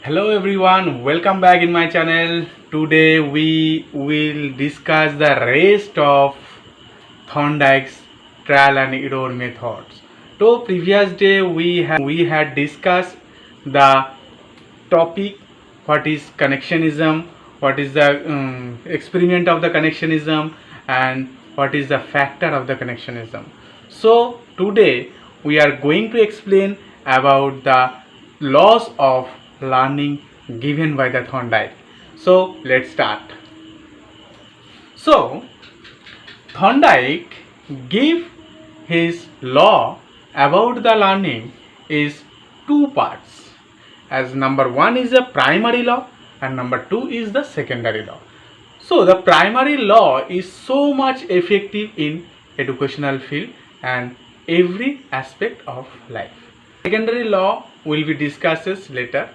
Hello everyone, welcome back in my channel. Today we will discuss the rest of Thorndike's trial and error methods. So previous day we had discussed the topic what is connectionism, what is the experiment of the connectionism, and what is the factor of the connectionism. So today we are going to explain about the laws of learning given by the Thorndike. So let's start. So Thorndike gave his law about the learning is two parts, as number one is the primary law and number two is the secondary law. So the primary law is so much effective in educational field and every aspect of life. Secondary law will be discussed later.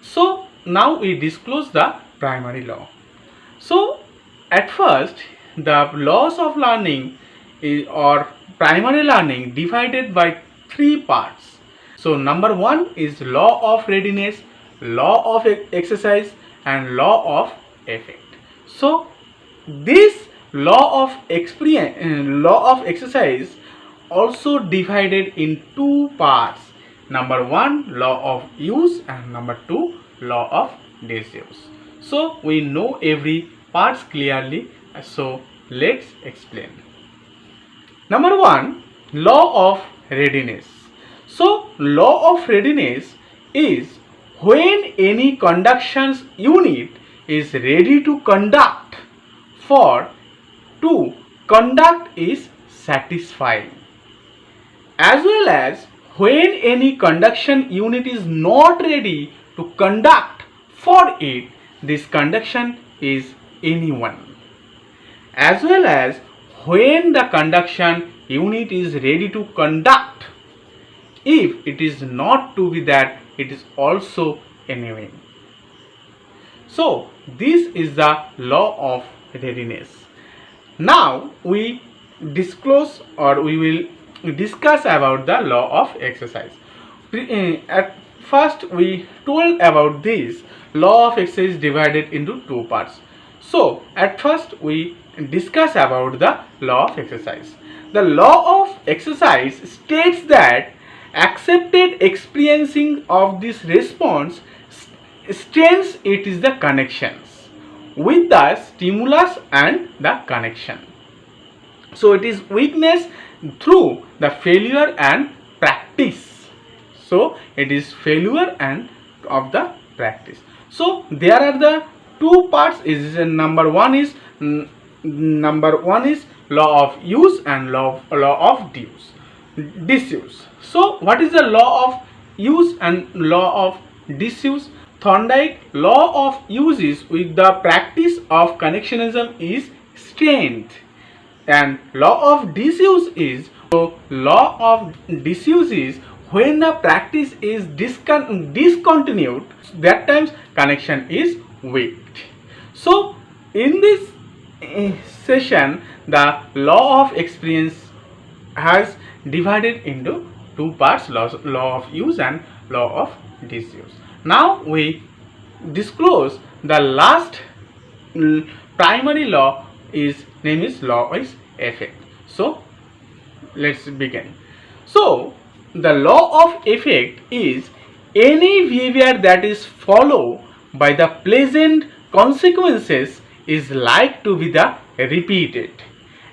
So now we disclose the primary law. So at first the laws of learning or primary learning divided by three parts. So number one is law of readiness, law of exercise and law of effect. So this law of exercise also divided in two parts. Number one, law of use, and number two, law of disuse. So we know every parts clearly. So let's explain. Number one, law of readiness. So law of readiness is when any conduction unit is ready to conduct to conduct is satisfied, as well as when any conduction unit is not ready to conduct for it, this conduction is anyone, as well as when the conduction unit is ready to conduct, if it is not to be that, it is also anyone. So this is the law of readiness. Now we disclose or we will discuss about the law of exercise. At first we told about this law of exercise divided into two parts. So at first we discuss about the law of exercise. The law of exercise states that accepted experiencing of this response strengthens it is the connections with the stimulus and the connection. So it is weakness through the failure and practice. So it is failure and of the practice. So there are the two parts. Is number one is law of use and law of disuse. So what is the law of use and law of disuse? Thorndike law of use is with the practice of connectionism is strength, and law of disuse is when the practice is discontinued, that times connection is weak. So in this session the law of experience has divided into two parts, law of use and law of disuse. Now we disclose the last primary law is name is law is effect. So let's begin. So the law of effect is any behavior that is followed by the pleasant consequences is like to be the repeated,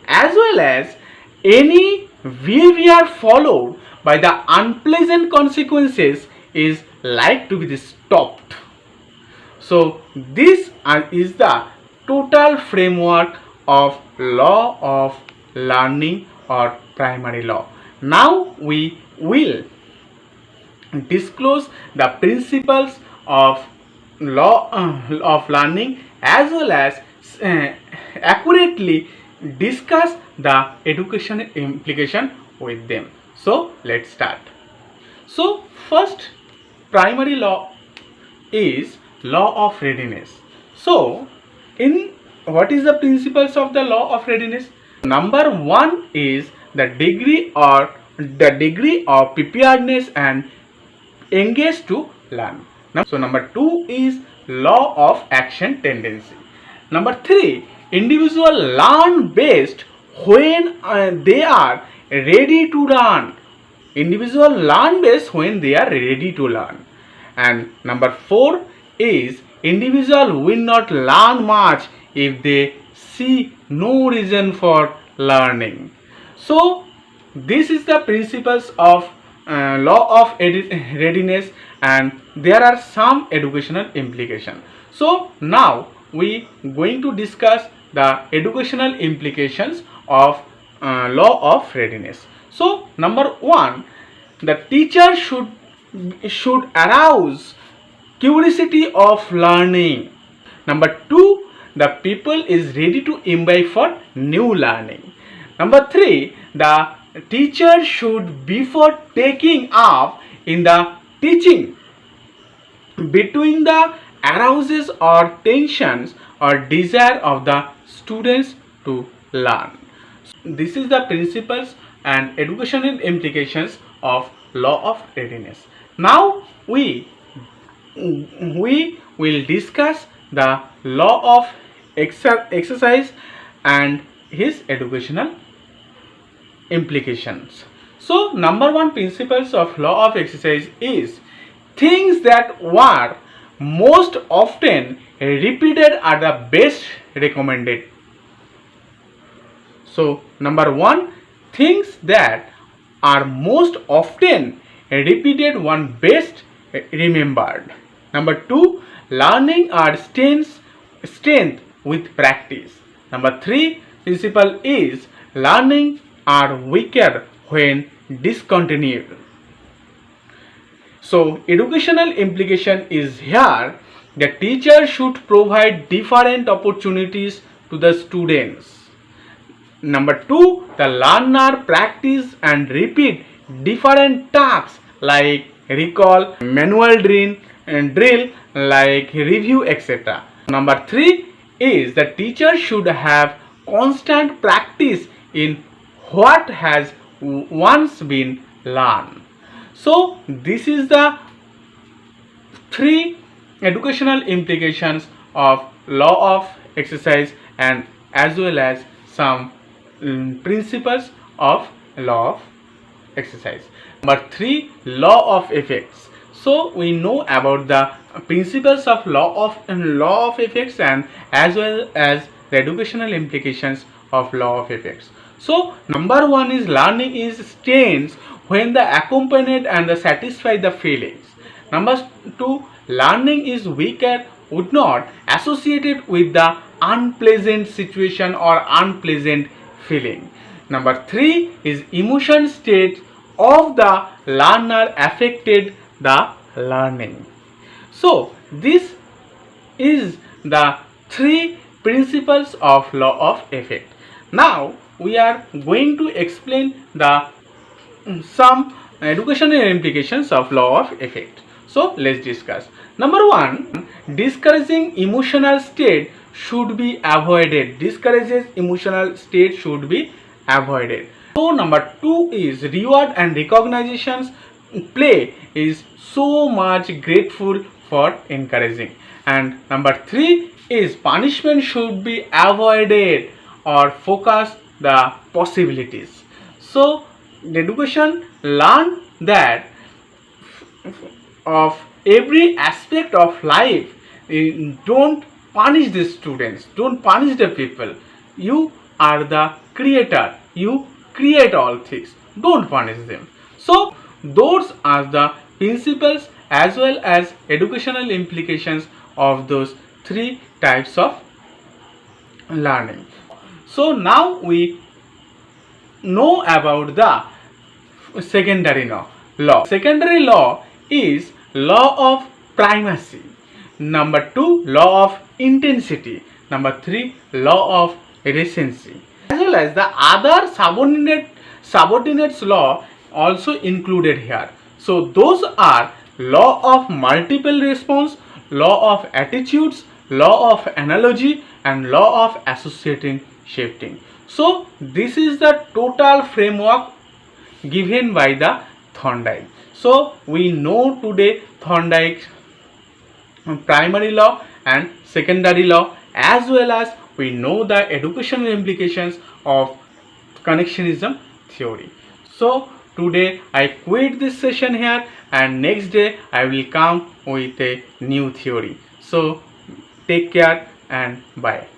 as well as any behavior followed by the unpleasant consequences is like to be stopped. So this is the total framework of law of learning or primary law. Now we will disclose the principles of law of learning, as well as accurately discuss the education implication with them. So let's start. So first primary law is law of readiness. So in what is the principles of the law of readiness? Number one is the degree of preparedness and engaged to learn. So number 2 is law of action tendency. Number 3, individual learn best when they are ready to learn. Individual learn best when they are ready to learn. And number 4 is individual will not learn much if they see no reason for learning. So this is the principles of law of readiness, and there are some educational implications. So now we going to discuss the educational implications of law of readiness. So number 1, the teacher should arouse curiosity of learning. Number 2, the people is ready to imbibe for new learning. Number 3, the teacher should, before taking up in the teaching, between the arouses or tensions or desire of the students to learn. This is the principles and educational implications of law of readiness. Now we will discuss the law of exercise and his educational implications. So number 1 principles of law of exercise is things that were most often repeated are the best recommended. So number 1, things that are most often repeated one best remembered. Number 2, learning are strength with practice. Number 3, principle is learning are weaker when discontinued. So educational implication is here, the teacher should provide different opportunities to the students. Number 2, the learner practice and repeat different tasks like recall, manual drill like review, etc. Number 3 is the teacher should have constant practice in what has once been learned. So this is the 3 educational implications of law of exercise and as well as some principles of law of exercise. Number 3, law of effects. So we know about the principles of law of effects and as well as the educational implications of law of effects. So number 1 is learning is strength when the accompanied and the satisfy the feelings. Number 2, learning is weaker would not associated with the unpleasant situation or unpleasant feeling. Number 3 is emotion state of the learner affected the learning. So this is the 3 principles of law of effect. Now we are going to explain the some educational implications of law of effect. So let's discuss. Number 1, discouraging emotional state should be avoided. Discourages emotional state should be avoided. So number 2 is reward and recognitions play is so much grateful for encouraging. And number 3 is punishment should be avoided or focus the possibilities. So the education learn that of every aspect of life, don't punish the students, don't punish the people. You are the creator, you create all things, don't punish them. So those are the principles as well as educational implications of those 3 types of learning. So now we know about the secondary law. Secondary law is law of primacy. Number 2, law of intensity. Number 3, law of recency. As well as the other subordinates law also included here. So those are law of multiple response, law of attitudes, law of analogy and law of associating shifting. So this is the total framework given by the Thorndike. So we know today Thorndike primary law and secondary law, as well as we know the educational implications of connectionism theory. So today I quit this session here, and next day I will come with a new theory. So take care and bye.